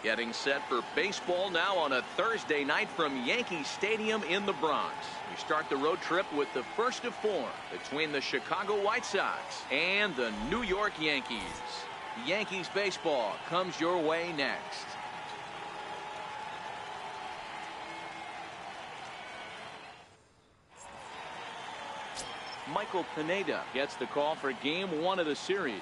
Getting set for baseball now on a Thursday night from Yankee Stadium in the Bronx. We start the road trip with the first of 4 between the Chicago White Sox and the New York Yankees. Yankees baseball comes your way next. Michael Pineda gets the call for game 1 of the series.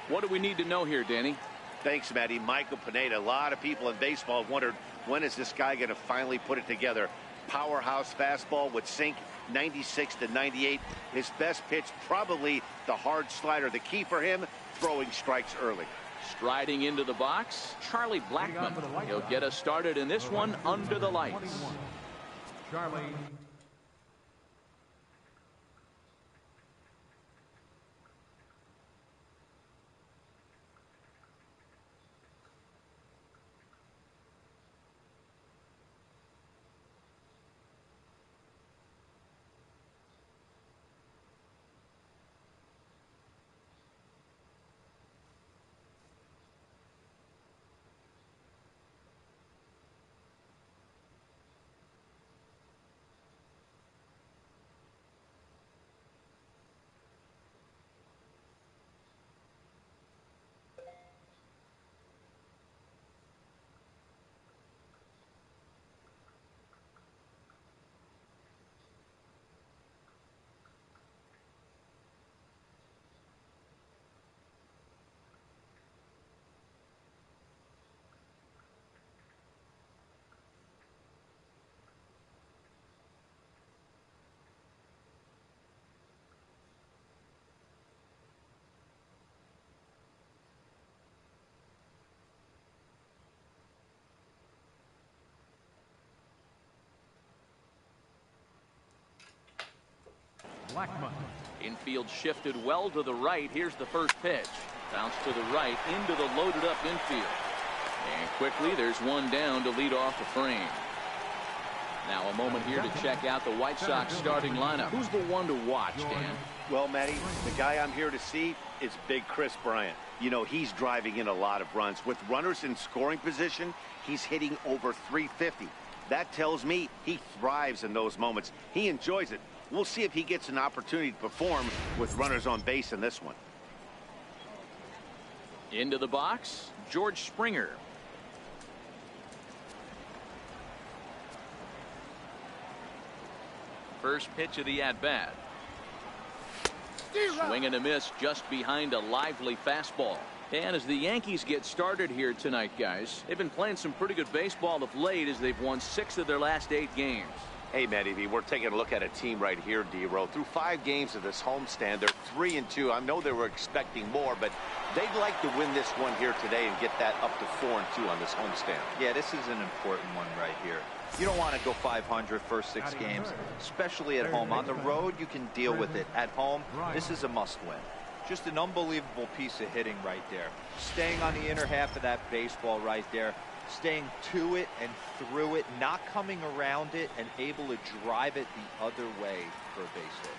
What do we need to know here, Danny? Thanks, Matty. Michael Pineda. A lot of people in baseball have wondered, when is this guy going to finally put it together? Powerhouse fastball with sink, 96 to 98. His best pitch, probably the hard slider. The key for him, throwing strikes early. Striding into the box, Charlie Blackmon. He'll get us started in this one under the lights. Charlie. Blackmon. Infield shifted well to the right. Here's the first pitch. Bounce to the right into the loaded up infield. And quickly there's one down to lead off the frame. Now a moment here to check out the White Sox starting lineup. Who's the one to watch, Dan? Well, Matty, the guy I'm here to see is Big Chris Bryant. You know, he's driving in a lot of runs. With runners in scoring position, he's hitting over 350. That tells me he thrives in those moments. He enjoys it. We'll see if he gets an opportunity to perform with runners on base in this one. Into the box, George Springer. First pitch of the at-bat. Swing and a miss just behind a lively fastball. And as the Yankees get started here tonight, guys, they've been playing some pretty good baseball of late as they've won 6 of their last 8 games. Hey, Matty V, we're taking a look at a team right here, D-Row. Through 5 games of this homestand, they're 3-2. I know they were expecting more, but they'd like to win this one here today and get that up to 4-2 on this homestand. Yeah, this is an important one right here. You don't want to go 500 first 6 games, especially at home. On the road, you can deal with it. At home, this is a must-win. Just an unbelievable piece of hitting right there. Staying on the inner half of that baseball right there. Staying to it and through it, not coming around it, and able to drive it the other way for a base hit.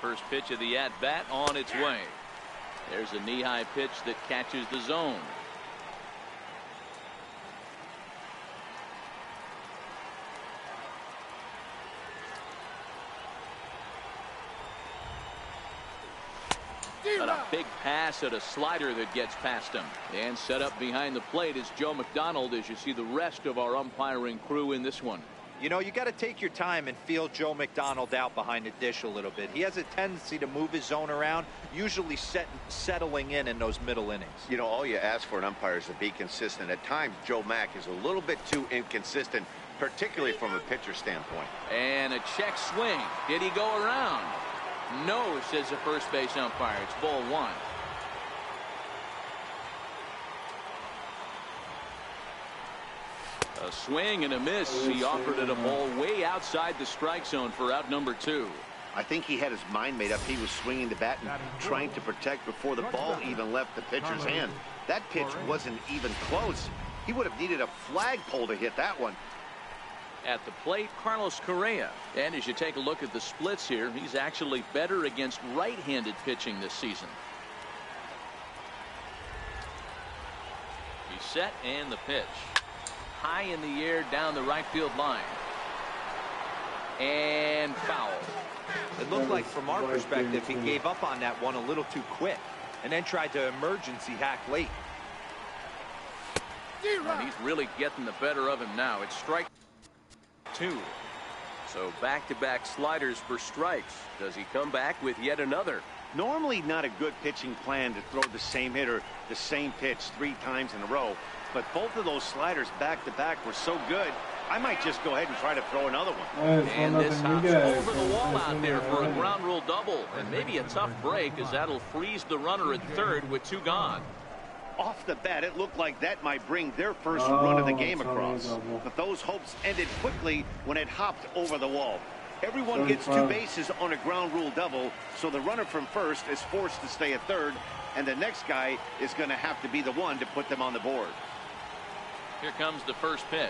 First pitch of the at-bat on its way. There's a knee-high pitch that catches the zone. But a big pass at a slider that gets past him. And set up behind the plate is Joe McDonald as you see the rest of our umpiring crew in this one. You know, you got to take your time and feel Joe McDonald out behind the dish a little bit. He has a tendency to move his zone around, usually settling in those middle innings. You know, all you ask for an umpire is to be consistent. At times, Joe Mack is a little bit too inconsistent, particularly from a pitcher standpoint. And a check swing. Did he go around? No, says the first base umpire. It's ball 1. A swing and a miss. He offered it a ball way outside the strike zone for out number 2. I think he had his mind made up. He was swinging the bat and trying to protect before the ball even left the pitcher's hand. That pitch wasn't even close. He would have needed a flagpole to hit that one. At the plate, Carlos Correa. And as you take a look at the splits here, he's actually better against right-handed pitching this season. He's set, and the pitch. High in the air down the right field line. And foul. It looked like, from our perspective, he gave up on that one a little too quick and then tried to emergency hack late. And he's really getting the better of him now. It's strike 2. So back-to-back sliders for strikes. Does he come back with yet another? Normally not a good pitching plan to throw the same hitter the same pitch 3 times in a row, but both of those sliders back-to-back were so good, I might just go ahead and try to throw another one. And this hops over the wall out there for a ground rule double, and maybe a tough break, as that'll freeze the runner at third with 2 gone. Off the bat, it looked like that might bring their first run of the game across. But those hopes ended quickly when it hopped over the wall. Everyone gets 2 bases on a ground rule double, so the runner from first is forced to stay at third, and the next guy is going to have to be the one to put them on the board. Here comes the first pitch.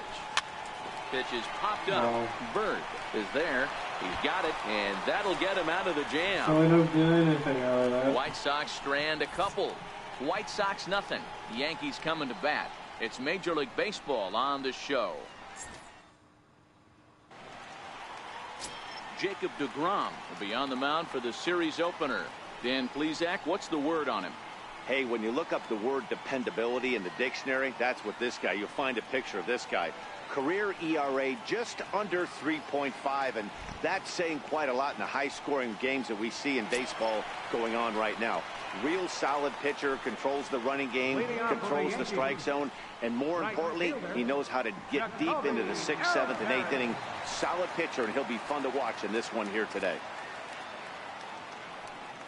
Pitch is popped up. Bird is there. He's got it, and that'll get him out of the jam. So I don't do anything out of that. White Sox strand a couple. White Sox nothing. The Yankees coming to bat. It's Major League Baseball on the show. Jacob deGrom will be on the mound for the series opener. Dan Plesac, what's the word on him? Hey, when you look up the word dependability in the dictionary, that's what this guy, you'll find a picture of this guy. Career ERA just under 3.5, and that's saying quite a lot in the high-scoring games that we see in baseball going on right now. Real solid pitcher, controls the running game, controls the strike zone, and more importantly, he knows how to get deep into the 6th, 7th, and 8th inning. Solid pitcher, and he'll be fun to watch in this one here today.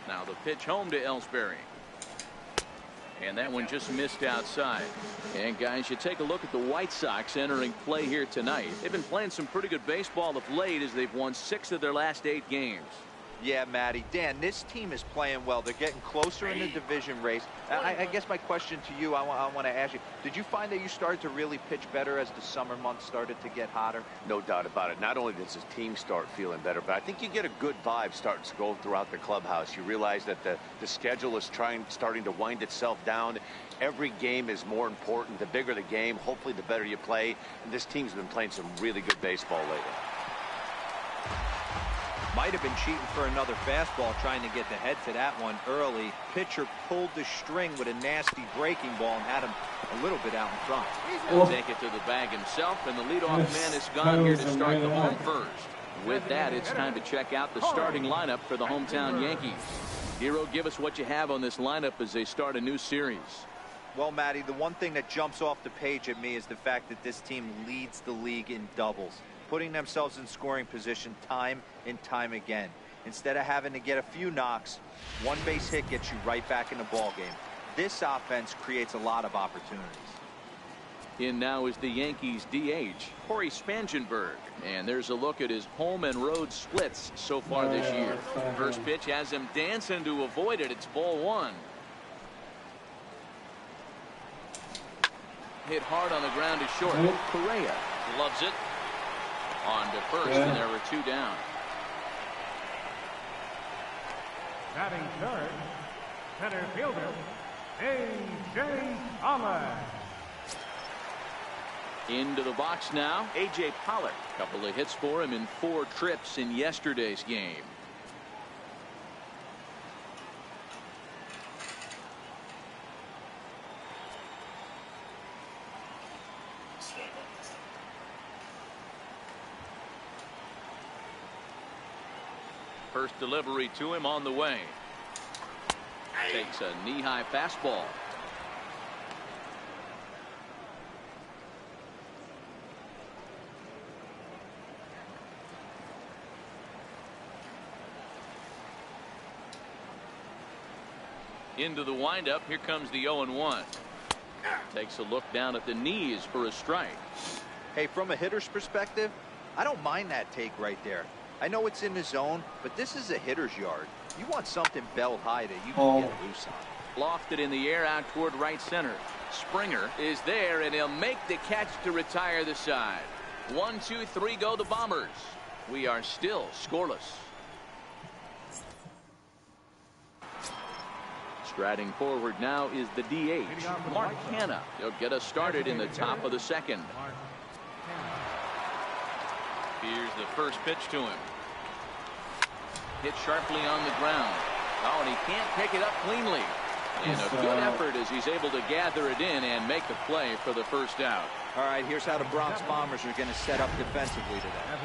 Now the pitch home to Ellsbury. And that one just missed outside. And guys, you take a look at the White Sox entering play here tonight. They've been playing some pretty good baseball of late, as they've won 6 of their last 8 games. Yeah, Matty. Dan, this team is playing well. They're getting closer in the division race. I guess my question to you, I want to ask you, did you find that you started to really pitch better as the summer months started to get hotter? No doubt about it. Not only does his team start feeling better, but I think you get a good vibe starting to go throughout the clubhouse. You realize that the schedule is starting to wind itself down. Every game is more important. The bigger the game, hopefully the better you play. And this team's been playing some really good baseball lately. Might have been cheating for another fastball, trying to get the head to that one early. Pitcher pulled the string with a nasty breaking ball and had him a little bit out in front. He'll take it to the bag himself, and the leadoff man is gone here to start the home first. With that, it's time to check out the starting lineup for the hometown Yankees. Hero, give us what you have on this lineup as they start a new series. Well, Matty, the one thing that jumps off the page at me is the fact that this team leads the league in doubles, putting themselves in scoring position time and time again. Instead of having to get a few knocks, one base hit gets you right back in the ball game. This offense creates a lot of opportunities. In now is the Yankees DH, Corey Spangenberg. And there's a look at his home and road splits so far this year. First pitch has him dancing to avoid it. It's ball 1. Hit hard on the ground to short. Correa loves it. On to first, and there were 2 down. Batting third, center fielder, A.J. Pollock. Into the box now, A.J. Pollock. Couple of hits for him in 4 trips in yesterday's game. First delivery to him on the way. Takes a knee-high fastball. Into the windup. Here comes the 0-1. Takes a look down at the knees for a strike. Hey, from a hitter's perspective, I don't mind that take right there. I know it's in the zone, but this is a hitter's yard. You want something belt high that you can get loose on. Lofted in the air out toward right center. Springer is there, and he'll make the catch to retire the side. 1, 2, 3 go the Bombers. We are still scoreless. Striding forward now is the DH, Mark Hanna. He'll get us started in the top of the second. Here's the first pitch to him. Hit sharply on the ground. Oh, and he can't pick it up cleanly. And a good effort as he's able to gather it in and make the play for the first out. All right, here's how the Bronx Bombers are going to set up defensively today.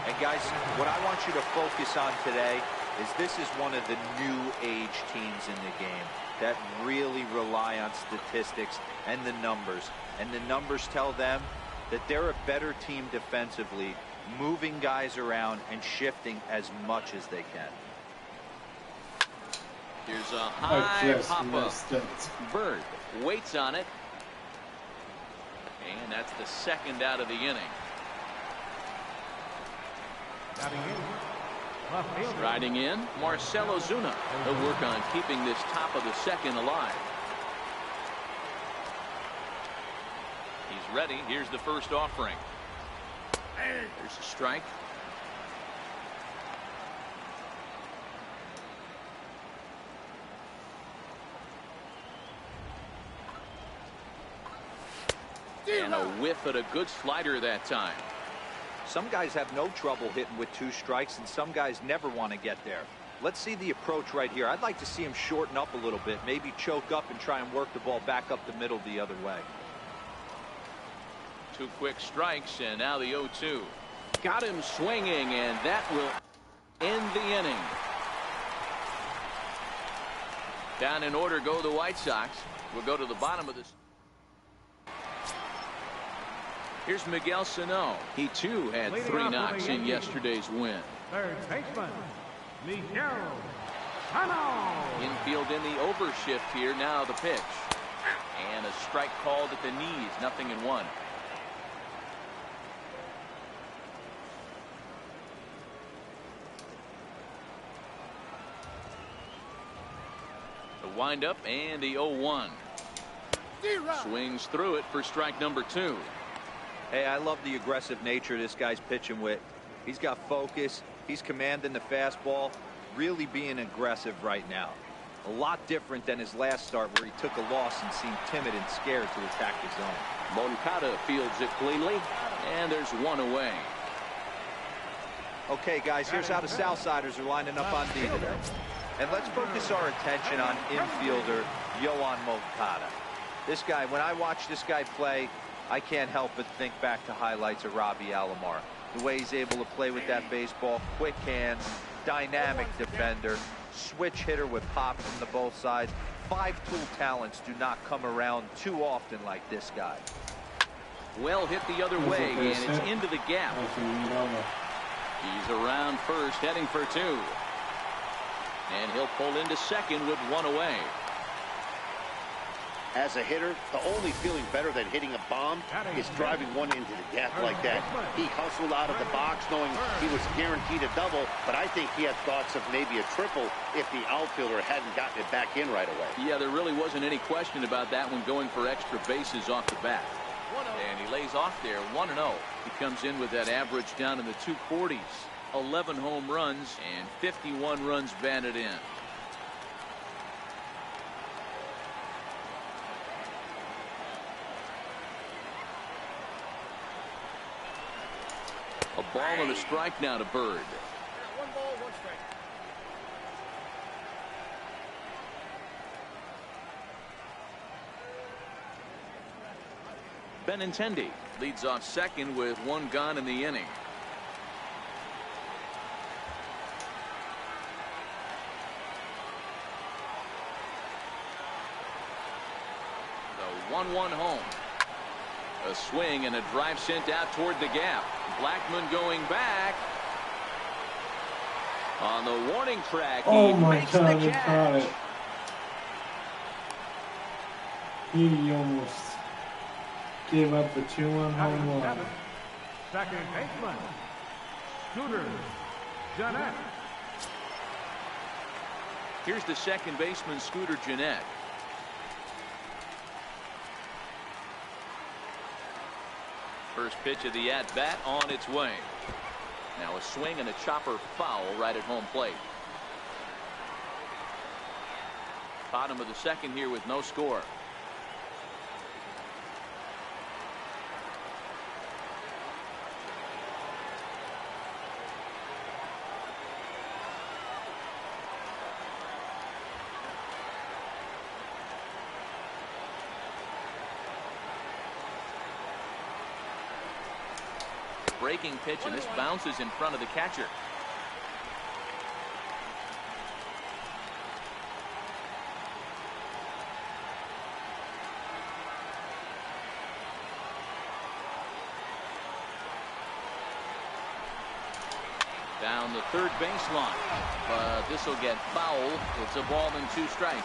And guys, what I want you to focus on today is this is one of the new age teams in the game that really rely on statistics and the numbers. And the numbers tell them that they're a better team defensively, moving guys around and shifting as much as they can. Here's a high pop-up. Bird waits on it. And that's the second out of the inning. Riding in, Marcell Ozuna. He'll work on keeping this top of the second alive. He's ready. Here's the first offering. There's a strike. And a whiff at a good slider that time. Some guys have no trouble hitting with 2 strikes, and some guys never want to get there. Let's see the approach right here. I'd like to see him shorten up a little bit, maybe choke up and try and work the ball back up the middle the other way. 2 quick strikes, and now the 0-2. Got him swinging, and that will end the inning. Down in order go the White Sox. We'll go to the bottom of this. Here's Miguel Sano. He too had 3 knocks in yesterday's win. Third baseman, Miguel Sano. Infield in the overshift here. Now the pitch. And a strike called at the knees. 0-1. The windup and the 0-1. Swings through it for strike number 2. Hey, I love the aggressive nature this guy's pitching with. He's got focus. He's commanding the fastball. Really being aggressive right now. A lot different than his last start where he took a loss and seemed timid and scared to attack the zone. Moncada fields it cleanly. And there's 1 away. Okay, guys, here's how the Southsiders are lining up on D today. And let's focus our attention on infielder Yoan Moncada. This guy, when I watch this guy play, I can't help but think back to highlights of Robbie Alomar. The way he's able to play with that baseball, quick hands, dynamic defender, switch hitter with pop from the both sides. 5-tool talents do not come around too often like this guy. Well hit the other way, and it's into the gap. He's around first, heading for 2. And he'll pull into second with 1 away. As a hitter, the only feeling better than hitting a bomb is driving one into the gap like that. He hustled out of the box knowing he was guaranteed a double, but I think he had thoughts of maybe a triple if the outfielder hadn't gotten it back in right away. Yeah, there really wasn't any question about that one, going for extra bases off the bat. And he lays off there, 1-0. He comes in with that average down in the 240s. 11 home runs and 51 runs batted in. A ball and a strike now to Bird. 1 ball, 1 strike. Benintendi leads off second with 1 gone in the inning. The 1-1 home. A swing and a drive sent out toward the gap. Blackmon going back. On the warning track, Oh he my makes God, the he caught catch. it. He almost gave up the 2-1 home run. Second baseman, Scooter Gennett. Here's the second baseman, Scooter Gennett. First pitch of the at-bat on its way. Now a swing and a chopper foul right at home plate. Bottom of the second here with no score. Breaking pitch, and this bounces in front of the catcher. Down the third baseline, but this will get foul. It's a ball and 2 strikes.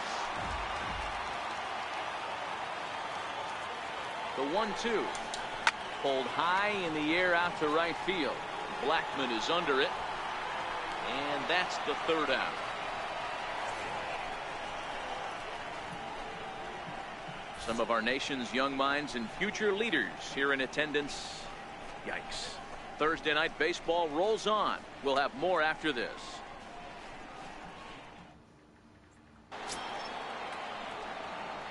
The 1-2. Pulled high in the air out to right field. Blackman is under it, and that's the third out. Some of our nation's young minds and future leaders here in attendance. Yikes. Thursday night baseball rolls on. We'll have more after this.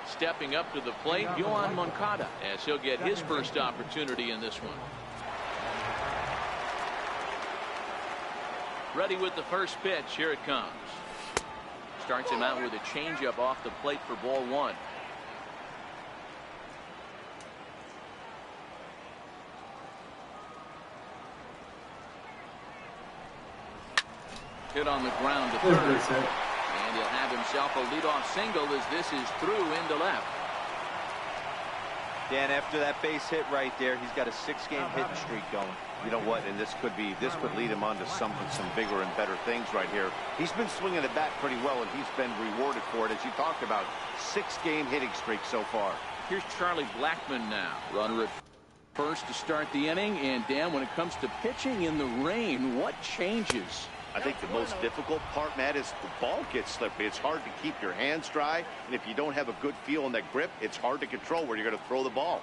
Stepping up to the plate, Yohan Moncada, as he'll get his first opportunity in this one. Ready with the first pitch. Here it comes. Starts him out with a changeup off the plate for ball 1. Hit on the ground to third. And he'll have himself a leadoff single as this is through into left. Dan, after that base hit right there, he's got a 6-game hitting streak going. You know what? And this could lead him on to some bigger and better things right here. He's been swinging the bat pretty well, and he's been rewarded for it, as you talked about. 6-game hitting streak so far. Here's Charlie Blackman now. Runner at first to start the inning. And Dan, when it comes to pitching in the rain, what changes? I think the most difficult part, Matt, is the ball gets slippery. It's hard to keep your hands dry, and if you don't have a good feel on that grip, it's hard to control where you're going to throw the ball.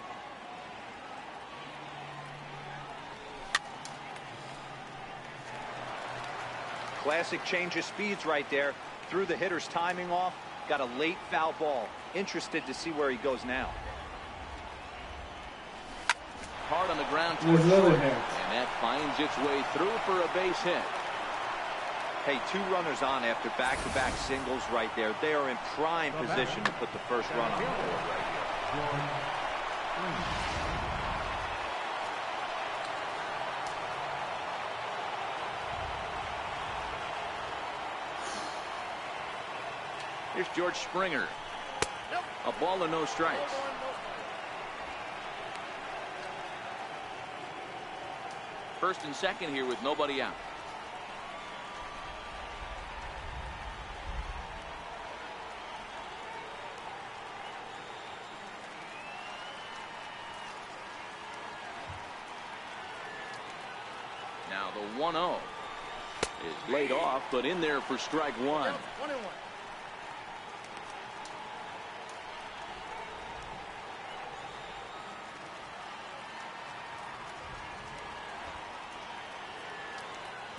Classic change of speeds right there. Threw the hitter's timing off. Got a late foul ball. Interested to see where he goes now. Hard on the ground towards short, and that finds its way through for a base hit. Hey, 2 runners on after back-to-back singles right there. They are in prime position to put the first run on the board right here. Here's George Springer. A ball and no strikes. First and second here with nobody out. Now the 1-0 is laid off, but in there for strike 1. 1-1.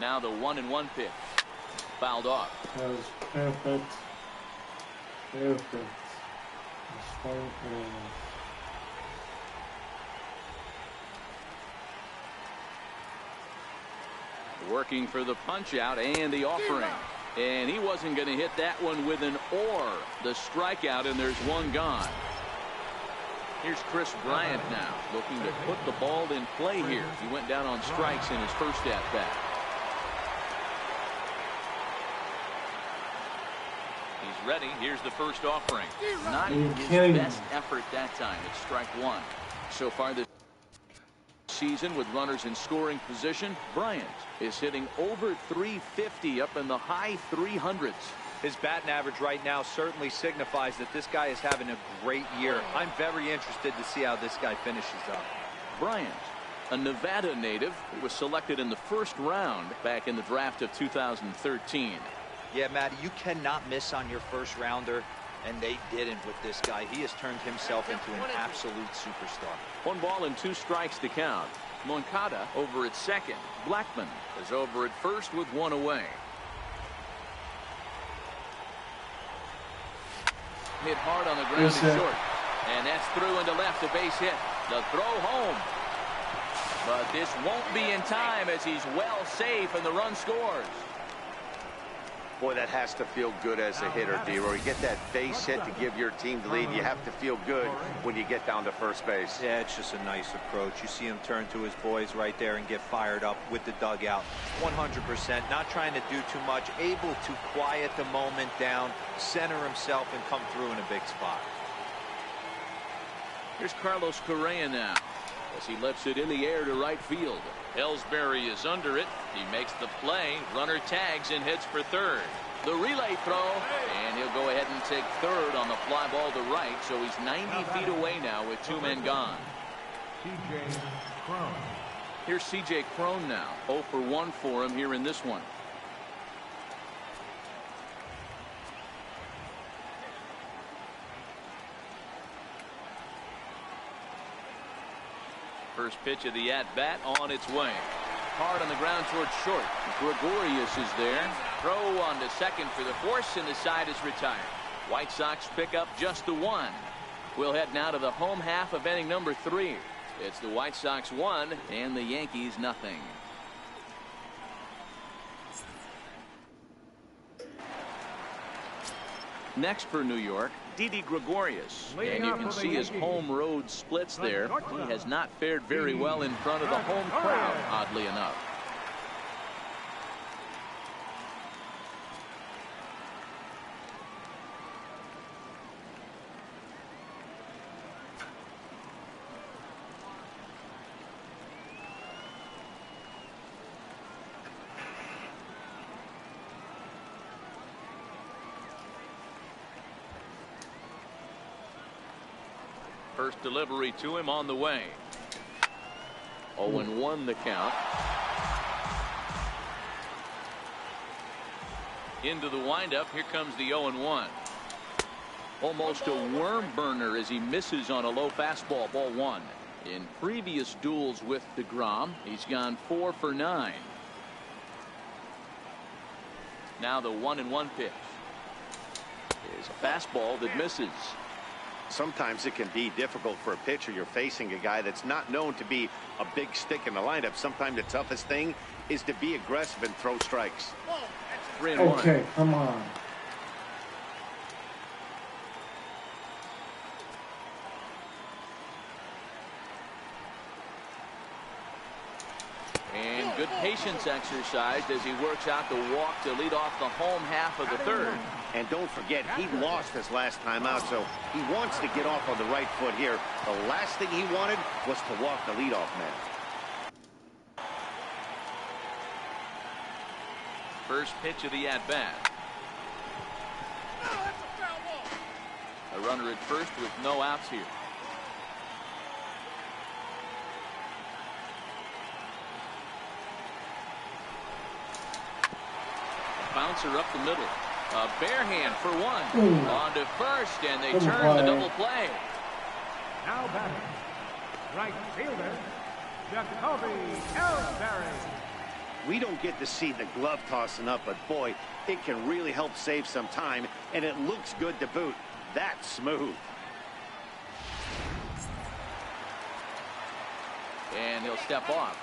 Now the 1-1 pitch. Fouled off. That was perfect. Perfect. Working for the punch out and the offering. And he wasn't going to hit that one with an or. The strikeout, and there's one gone. Here's Chris Bryant now, looking to put the ball in play here. He went down on strikes in his first at-bat. He's ready. Here's the first offering. Not his best effort that time. It's strike 1. So far this season with runners in scoring position, Bryant is hitting over 350, up in the high 300s. His batting average right now certainly signifies that this guy is having a great year. I'm very interested to see how this guy finishes up. Bryant, a Nevada native, who was selected in the first round back in the draft of 2013. Yeah, Matt, you cannot miss on your first rounder. And they didn't with this guy. He has turned himself into an absolute superstar. 1 ball and 2 strikes to count. Moncada over at second. Blackman is over at first with 1 away. Hit hard on the ground and short. And that's through into left, a base hit. The throw home. But this won't be in time as he's well safe and the run scores. Boy, that has to feel good as a hitter, D-Roy. You get that base hit to give your team the lead. You have to feel good when you get down to first base. Yeah, it's just a nice approach. You see him turn to his boys right there and get fired up with the dugout. 100%, not trying to do too much, able to quiet the moment down, center himself, and come through in a big spot. Here's Carlos Correa now as he lifts it in the air to right field. Ellsbury is under it. He makes the play. Runner tags and heads for third. The relay throw, and he'll go ahead and take third on the fly ball to right, so he's 90 feet away now with 2 men gone. C.J. Cron. Here's C.J. Cron now. 0 for 1 for him here in this one. First pitch of the at-bat on its way. Hard on the ground towards short. Gregorius is there. Throw on to second for the force, and the side is retired. White Sox pick up just the 1. We'll head now to the home half of inning number 3. It's the White Sox 1 and the Yankees nothing. Next for New York, Didi Gregorius. And you can see his home road splits there. He has not fared very well in front of the home crowd, oddly enough. First delivery to him on the way. 0-1 the count. Into the windup. Here comes the 0-1. Almost a worm burner as he misses on a low fastball. Ball 1. In previous duels with DeGrom, he's gone 4 for 9. Now the 1-1 pitch is a fastball that misses. Sometimes it can be difficult for a pitcher. You're facing a guy that's not known to be a big stick in the lineup. Sometimes the toughest thing is to be aggressive and throw strikes. 3-1. Okay, come on. And good patience exercised as he works out the walk to lead off the home half of the 3rd. And don't forget, he lost his last time out, so he wants to get off on the right foot here. The last thing he wanted was to walk the leadoff man. First pitch of the at-bat. A runner at first with no outs here. A bouncer up the middle. A bare hand for 1. On to first, and they turn the double play. Now batting, right fielder, Jacoby Ellsbury. We don't get to see the glove tossing up, but boy, it can really help save some time, and it looks good to boot. That's smooth. And he'll step off.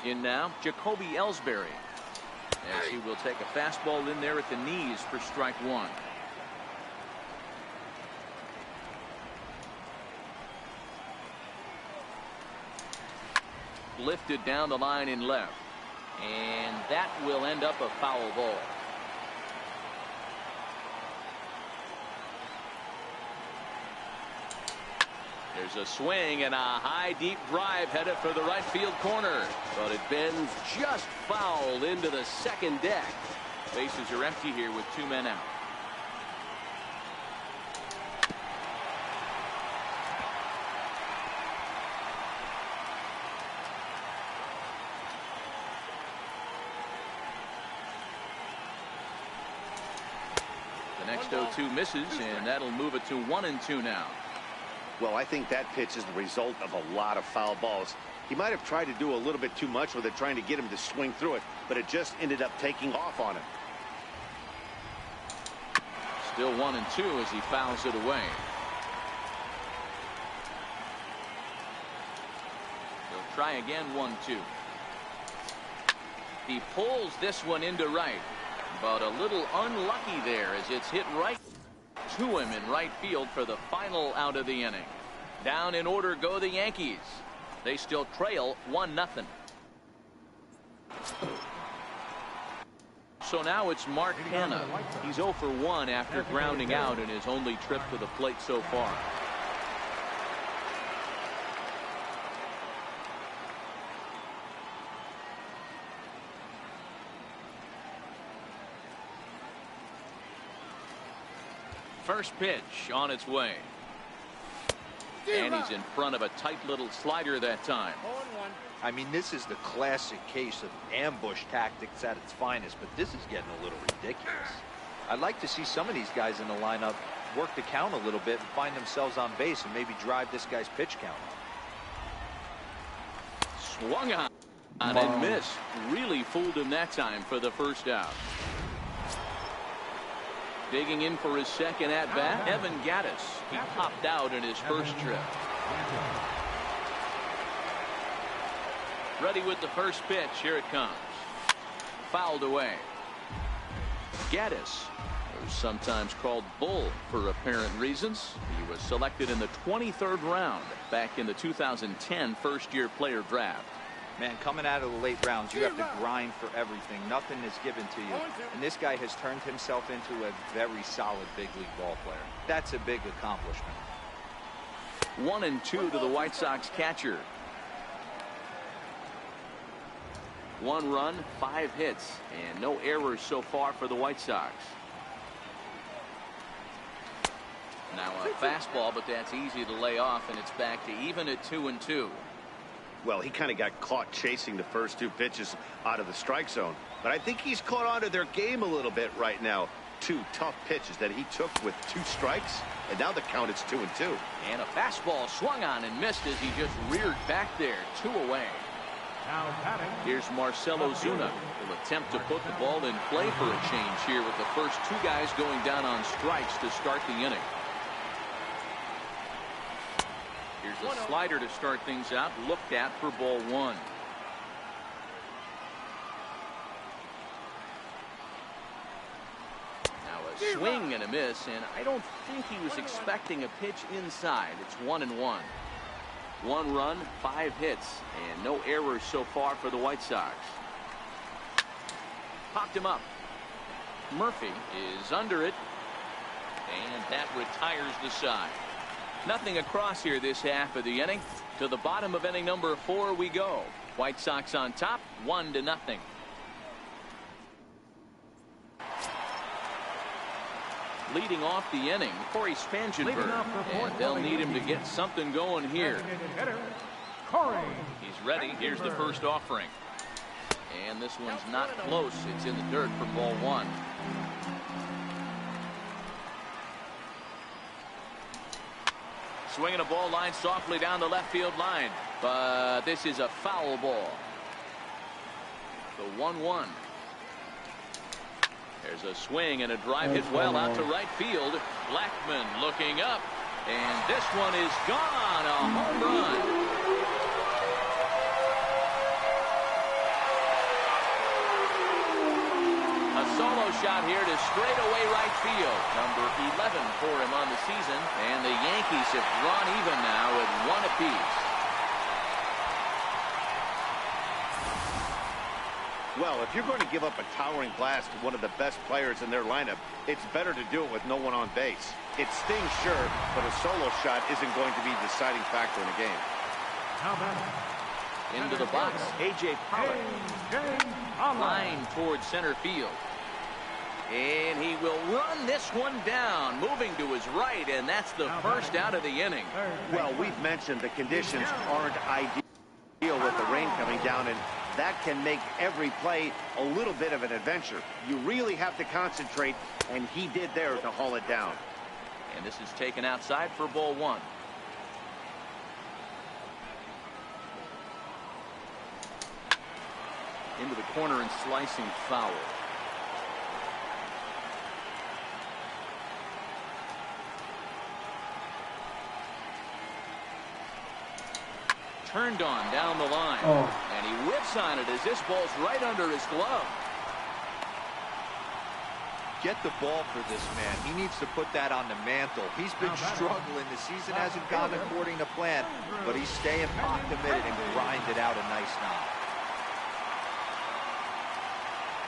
In now, Jacoby Ellsbury, as he will take a fastball in there at the knees for strike 1. Lifted down the line in left, and that will end up a foul ball. There's a swing and a high deep drive headed for the right field corner, but it bends just foul into the second deck. Bases are empty here with 2 men out. Next 0-2 misses, and that'll move it to 1-2 now. Well, I think that pitch is the result of a lot of foul balls. He might have tried to do a little bit too much with it, trying to get him to swing through it, but it just ended up taking off on him. Still 1-2 as he fouls it away. He'll try again. 1-2. He pulls this one into right, but a little unlucky there as it's hit right to him in right field for the final out of the inning. Down in order go the Yankees. They still trail 1-0. So now it's Mark Hanna. He's 0 for 1 after grounding out in his only trip to the plate so far. First pitch on its way. And he's in front of a tight little slider that time. I mean, this is the classic case of ambush tactics at its finest, but this is getting a little ridiculous. I'd like to see some of these guys in the lineup work the count a little bit and find themselves on base and maybe drive this guy's pitch count up. Swung on and missed. Really fooled him that time for the first out. Digging in for his second at bat, Evan Gattis. He popped out in his first trip. Ready with the first pitch. Here it comes. Fouled away. Gattis, who's sometimes called Bull for apparent reasons. He was selected in the 23rd round back in the 2010 first-year player draft. Man, coming out of the late rounds, you have to grind for everything. Nothing is given to you. And this guy has turned himself into a very solid big league ball player. That's a big accomplishment. 1-2 to the White Sox catcher. 1 run, 5 hits, and no errors so far for the White Sox. Now a fastball, but that's easy to lay off, and it's back to even at 2-2. Well, he kind of got caught chasing the first 2 pitches out of the strike zone. But I think he's caught on to their game a little bit right now. 2 tough pitches that he took with 2 strikes, and now the count is 2-2. And a fastball swung on and missed as he just reared back there. 2 away. Here's Marcelo Zuna. He'll attempt to put the ball in play for a change here with the first 2 guys going down on strikes to start the inning. Here's a slider to start things out, looked at for ball 1. Now a swing and a miss, and I don't think he was expecting a pitch inside. It's 1-1. 1 run, 5 hits, and no errors so far for the White Sox. Popped him up. Murphy is under it, and that retires the side. Nothing across here this half of the inning. To the bottom of inning number 4 we go. White Sox on top, 1-0. Leading off the inning, Corey Spangenberg, and they'll need him to get something going here. He's ready. Here's the first offering. And this one's not close. It's in the dirt for ball 1. Swinging a ball line softly down the left field line. But this is a foul ball. The 1-1. There's a swing and a drive hit well out to right field. Blackman looking up. And this one is gone. A home run. A solo shot here to straightaway right field. Number 11 for him on the season. And the Yankees have drawn even now at 1 apiece. Well, if you're going to give up a towering blast to one of the best players in their lineup, it's better to do it with no one on base. It stings, sure, but a solo shot isn't going to be the deciding factor in a game. Into the box, A.J. Pollock. Line towards center field. And he will run this one down, moving to his right, and that's the first out of the inning. Well, we've mentioned the conditions aren't ideal with the rain coming down, and That can make every play a little bit of an adventure. You really have to concentrate, and he did there to haul it down. And this is taken outside for ball one. Into the corner and slicing foul. Turned on down the line. And he whips on it as this ball's right under his glove. Get the ball for this man. He needs to put that on the mantle. He's been struggling. The season hasn't gone according to plan, but he's staying pot committed and grinded out a nice knock.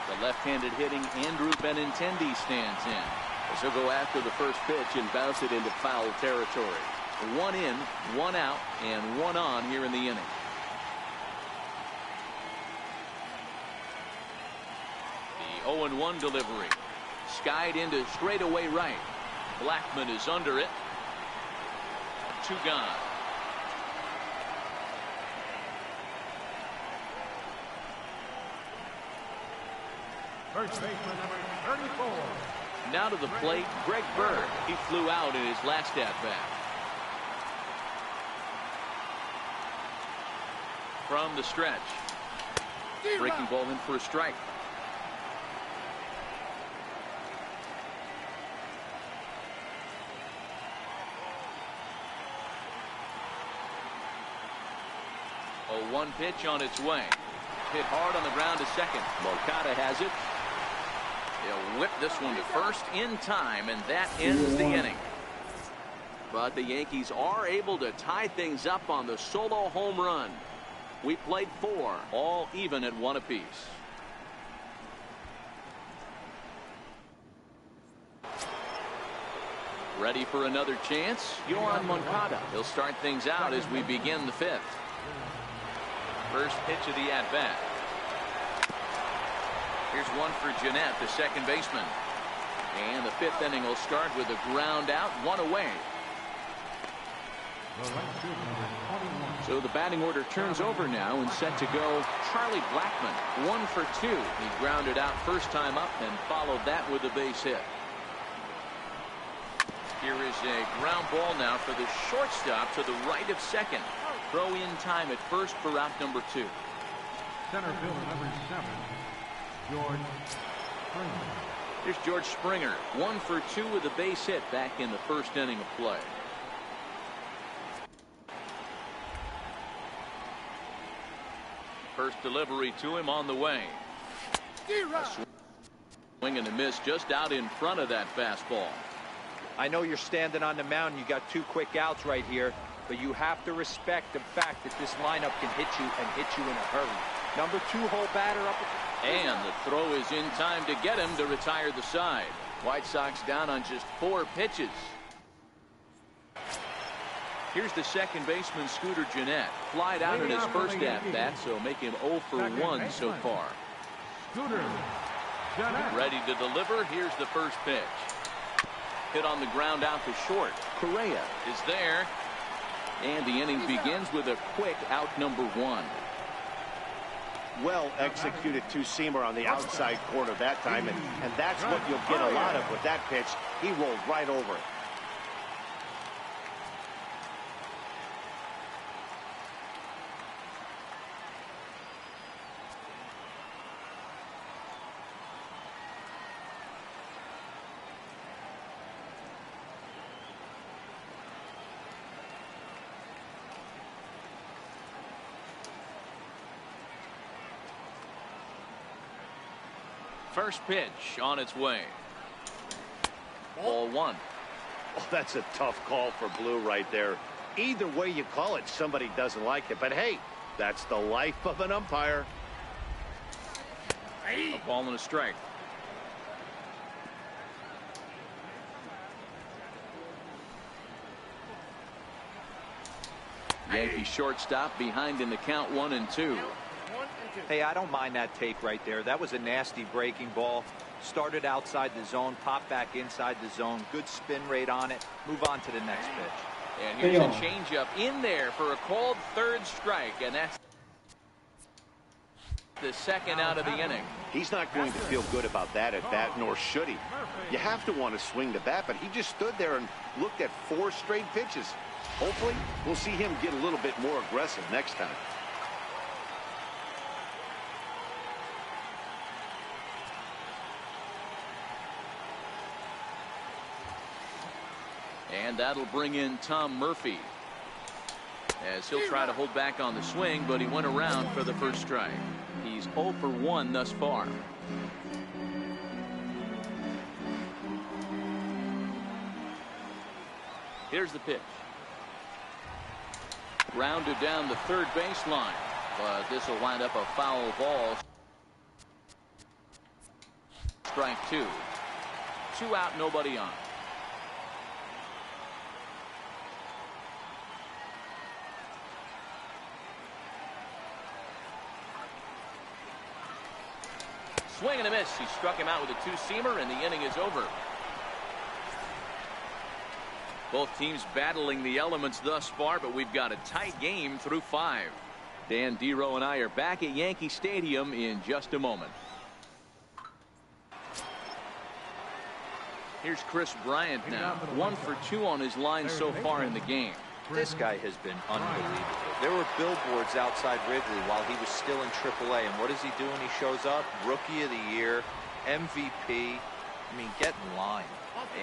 The left-handed hitting Andrew Benintendi stands in. As he'll go after the first pitch and bounce it into foul territory. One in, one out, and one on here in the inning. The 0-1 delivery. Skied into straightaway right. Blackman is under it. Two gone. First baseman number 34. Now to the plate, Greg Bird. He flew out in his last at-bat. From the stretch. Breaking ball in for a strike. A 1 pitch on its way. Hit hard on the ground to second. Moncada has it. He'll whip this one to first in time, and that ends the inning. But the Yankees are able to tie things up on the solo home run. We played 4, all even at 1 apiece. Ready for another chance? Yohan Moncada. He'll start things out as we begin the 5th. First pitch of the at-bat. Here's one for Jeanette, the second baseman. And the 5th inning will start with a ground out, 1 away. So the batting order turns over now and set to go. Charlie Blackman, 1 for 2. He grounded out first time up and followed that with a base hit. Here is a ground ball now for the shortstop to the right of second. Throw in time at first for out number 2. Center fielder number 7, George Springer. Here's George Springer, 1 for 2 with a base hit back in the first inning of play. First delivery to him on the way. A swing and a miss just out in front of that fastball. I know you're standing on the mound. You got 2 quick outs right here, but you have to respect the fact that this lineup can hit you and hit you in a hurry. Number 2 hole batter up. And the throw is in time to get him to retire the side. White Sox down on just 4 pitches. Here's the second baseman, Scooter Jeanette. Flied out in his first at-bat, so make him 0 for 1 so far. Scooter Jeanette. Ready to deliver. Here's the first pitch. Hit on the ground out to short. Correa is there. And the inning begins with a quick out number 1. Well executed two-seamer on the outside corner that time, and that's what you'll get a lot of with that pitch. He rolled right over it. First pitch on its way. Ball 1. Oh, that's a tough call for Blue right there. Either way you call it, somebody doesn't like it. But hey, that's the life of an umpire. A ball and a strike. Yankee shortstop behind in the count 1-2. Hey, I don't mind that take right there. That was a nasty breaking ball. Started outside the zone, popped back inside the zone. Good spin rate on it. Move on to the next pitch. And here's a changeup in there for a called third strike, and that's The second out of the inning. He's not going to feel good about that at bat, nor should he. You have to want to swing the bat, but he just stood there and looked at 4 straight pitches. Hopefully, we'll see him get a little bit more aggressive next time. And that'll bring in Tom Murphy, as he'll try to hold back on the swing, but he went around for the first strike. He's 0 for 1 thus far. Here's the pitch. Grounded down the third baseline, but this will wind up a foul ball. Strike 2. 2 out, nobody on. Swing and a miss. He struck him out with a 2-seamer, and the inning is over. Both teams battling the elements thus far, but we've got a tight game through 5. Dan, D-Row, and I are back at Yankee Stadium in just a moment. Here's Chris Bryant now. 1 for 2 on his line so far in the game. This guy has been unbelievable. There were billboards outside Wrigley while he was still in AAA, and what does he do when he shows up? Rookie of the Year, MVP. I mean, get in line.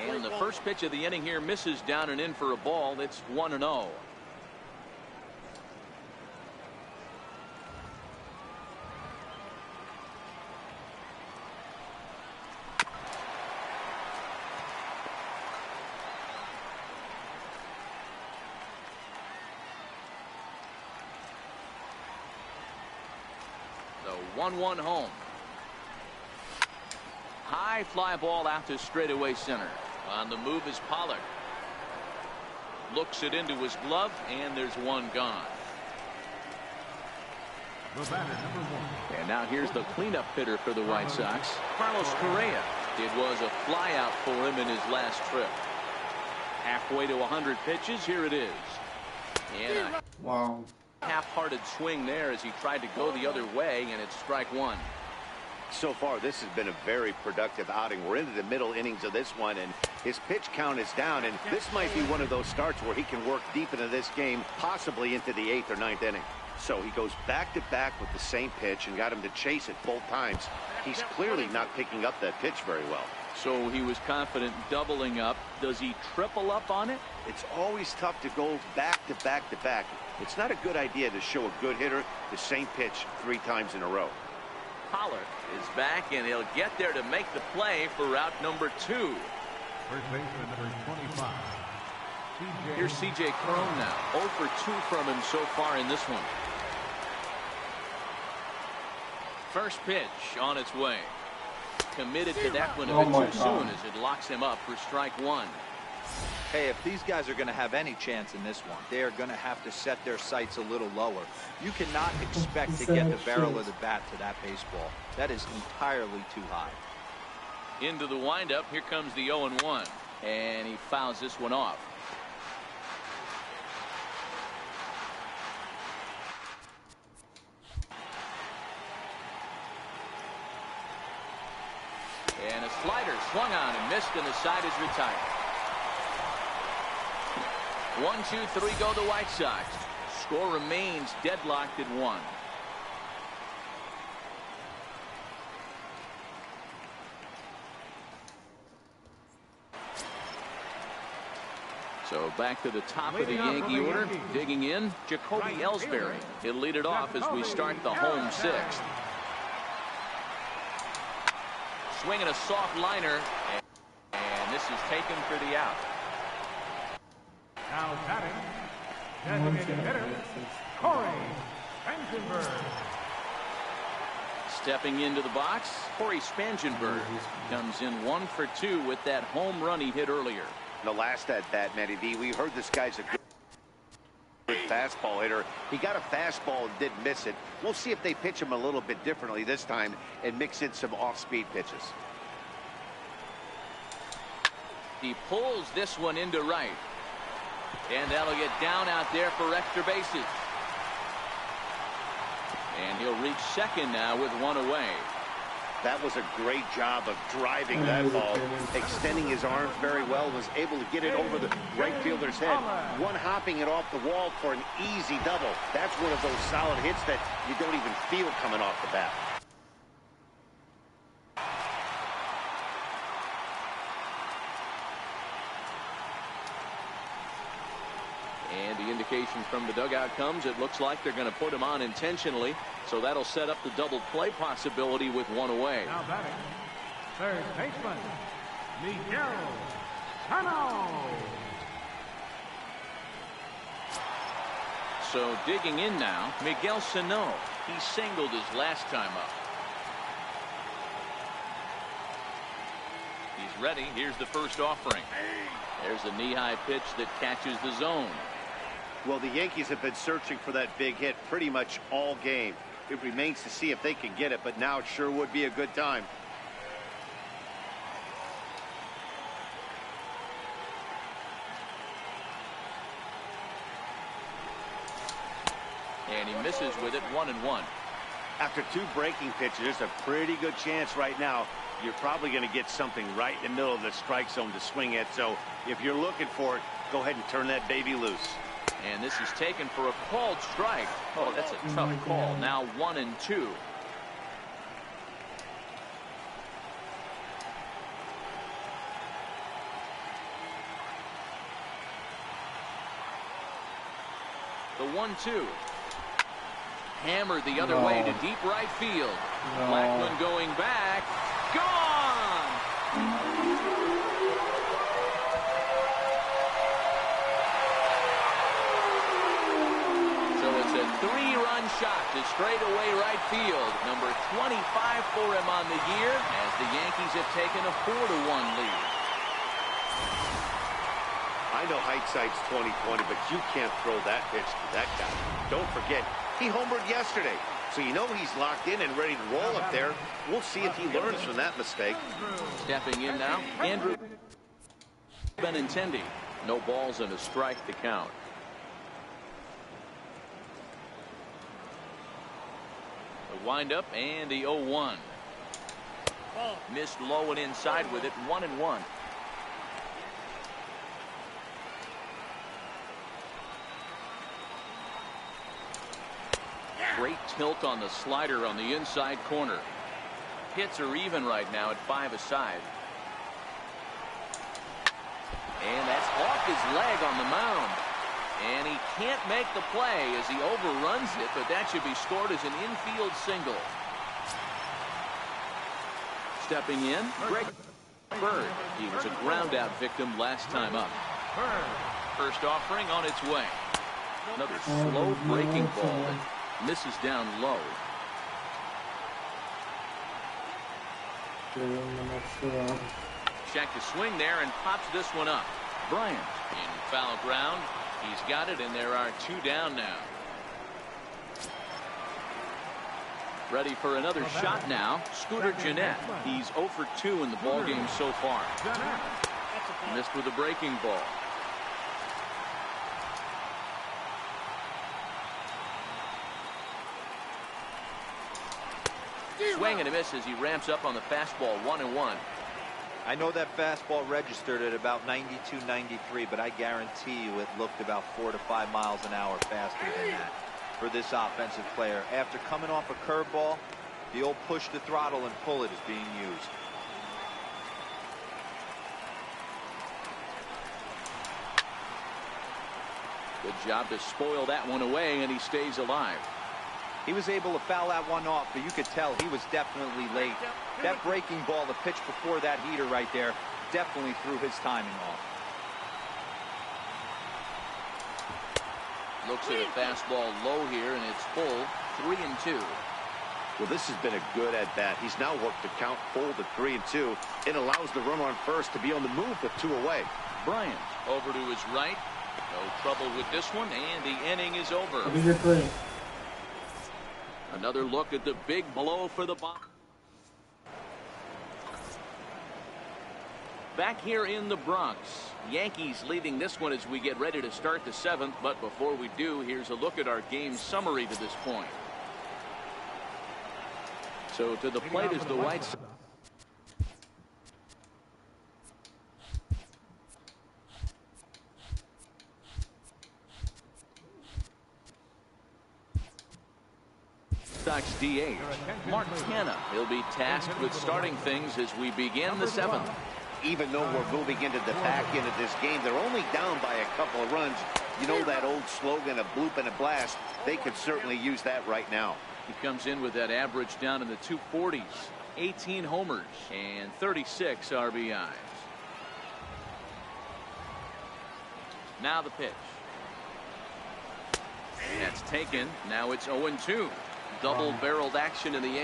And the first pitch of the inning here misses down and in for a ball. It's 1-0. The 1-1 home. High fly ball out to straightaway center. On the move is Pollard. Looks it into his glove, and there's one gone. The batter, number 1. And now here's the cleanup hitter for the White Sox, Carlos Correa. It was a flyout for him in his last trip. Halfway to 100 pitches, here it is. And a Wow. half-hearted swing there as he tried to go the other way, and it's strike 1. So far, this has been a very productive outing. We're into the middle innings of this one, and his pitch count is down, and this might be one of those starts where he can work deep into this game, possibly into the 8th or 9th inning. So he goes back-to-back with the same pitch and got him to chase it both times. He's clearly not picking up that pitch very well. So he was confident doubling up. Does he triple up on it? It's always tough to go back-to-back-to-back. It's not a good idea to show a good hitter the same pitch 3 times in a row. Pollard is back, and he'll get there to make the play for route number 2. First baseman, number 25. Here's C.J. Cron now. 0 for 2 from him so far in this one. First pitch on its way. Committed to that one a bit too soon as it locks him up for strike 1. Hey, if these guys are going to have any chance in this one, they are going to have to set their sights a little lower. You cannot expect to get the barrel of the bat to that baseball. That is entirely too high. Into the windup. Here comes the 0-1. And he fouls this one off. And a slider swung on and missed, and the side is retired. 1-2-3 go the White Sox. Score remains deadlocked at 1. So back to the top of the Yankee order. Digging in, Jacoby Ellsbury. He'll lead it off as we start the home 6th. Swinging a soft liner, and this is taken for the out. Now batting, designated hitter, Corey Spangenberg. Stepping into the box, Corey Spangenberg comes in 1 for 2 with that home run he hit earlier. The last at bat, Matty V, we heard this guy's a good fastball hitter. He got a fastball and didn't miss it. We'll see if they pitch him a little bit differently this time and mix in some off-speed pitches. He pulls this one into right. And that'll get down out there for extra bases. And he'll reach second now with one away. That was a great job of driving that ball, extending his arms very well, was able to get it over the right fielder's head, one hopping it off the wall for an easy double. That's one of those solid hits that you don't even feel coming off the bat. And the indication from the dugout comes, it looks like they're going to put him on intentionally. So that'll set up the double play possibility with one away. Now batting, third baseman, Miguel Sano. So digging in now, Miguel Sano. He singled his last time up. He's ready. Here's the first offering. There's a knee-high pitch that catches the zone. Well, the Yankees have been searching for that big hit pretty much all game. It remains to see if they can get it, but now it sure would be a good time. And he misses with it, 1-1. After two breaking pitches, there's a pretty good chance right now you're probably going to get something right in the middle of the strike zone to swing at. So if you're looking for it, go ahead and turn that baby loose. And this is taken for a called strike. Oh, that's a tough call. Now 1-2. The 1-2. Hammered the other way to deep right field. Blackman going back. Gone! So it's a three-run shot to straightaway right field. Number 25 for him on the year as the Yankees have taken a 4-1 lead. I know hindsight's 20/20, but you can't throw that pitch to that guy. Don't forget, he homered yesterday, so you know he's locked in and ready to roll up there. We'll see if he learns from that mistake. Stepping in now, Andrew Benintendi. No balls and a strike to count. The windup and the 0-1. Missed low and inside with it, 1-1. Great tilt on the slider on the inside corner. Hits are even right now at 5 aside. And that's off his leg on the mound. And he can't make the play as he overruns it, but that should be scored as an infield single. Stepping in, Greg Bird. He was a ground out victim last time up. First offering on its way. Another slow breaking ball that misses down low. Check the swing there and pops this one up. Bryant in foul ground. He's got it, and there are 2 down now. Ready for another shot now. Scooter Gennett. He's 0 for 2 in the ballgame so far. Missed with a breaking ball. Swing and a miss as he ramps up on the fastball, 1-1. I know that fastball registered at about 92, 93, but I guarantee you it looked about 4 to 5 miles an hour faster than that for this offensive player. After coming off a curveball, the old push the throttle and pull it is being used. Good job to spoil that one away, and he stays alive. He was able to foul that one off, but you could tell he was definitely late. That breaking ball, the pitch before that heater right there, definitely threw his timing off. Looks at a fastball low here, and it's full, 3-2. Well, this has been a good at-bat. He's now worked the count full to 3-2. It allows the runner on first to be on the move with 2 away. Bryant over to his right. No trouble with this one, and the inning is over. Another look at the big blow for the box. Back here in the Bronx, Yankees leading this one as we get ready to start the 7th. But before we do, here's a look at our game summary to this point. So to the plate is the White Sox. Sox DH Mark Canha. He'll be tasked with starting things as we begin the 7th. Even though we're moving into the back end of this game, they're only down by a couple of runs. You know that old slogan, a bloop and a blast. They could certainly use that right now. He comes in with that average down in the 240s, 18 homers and 36 RBIs. Now the pitch. That's taken. Now it's 0-2. Double-barreled action in the Yankees.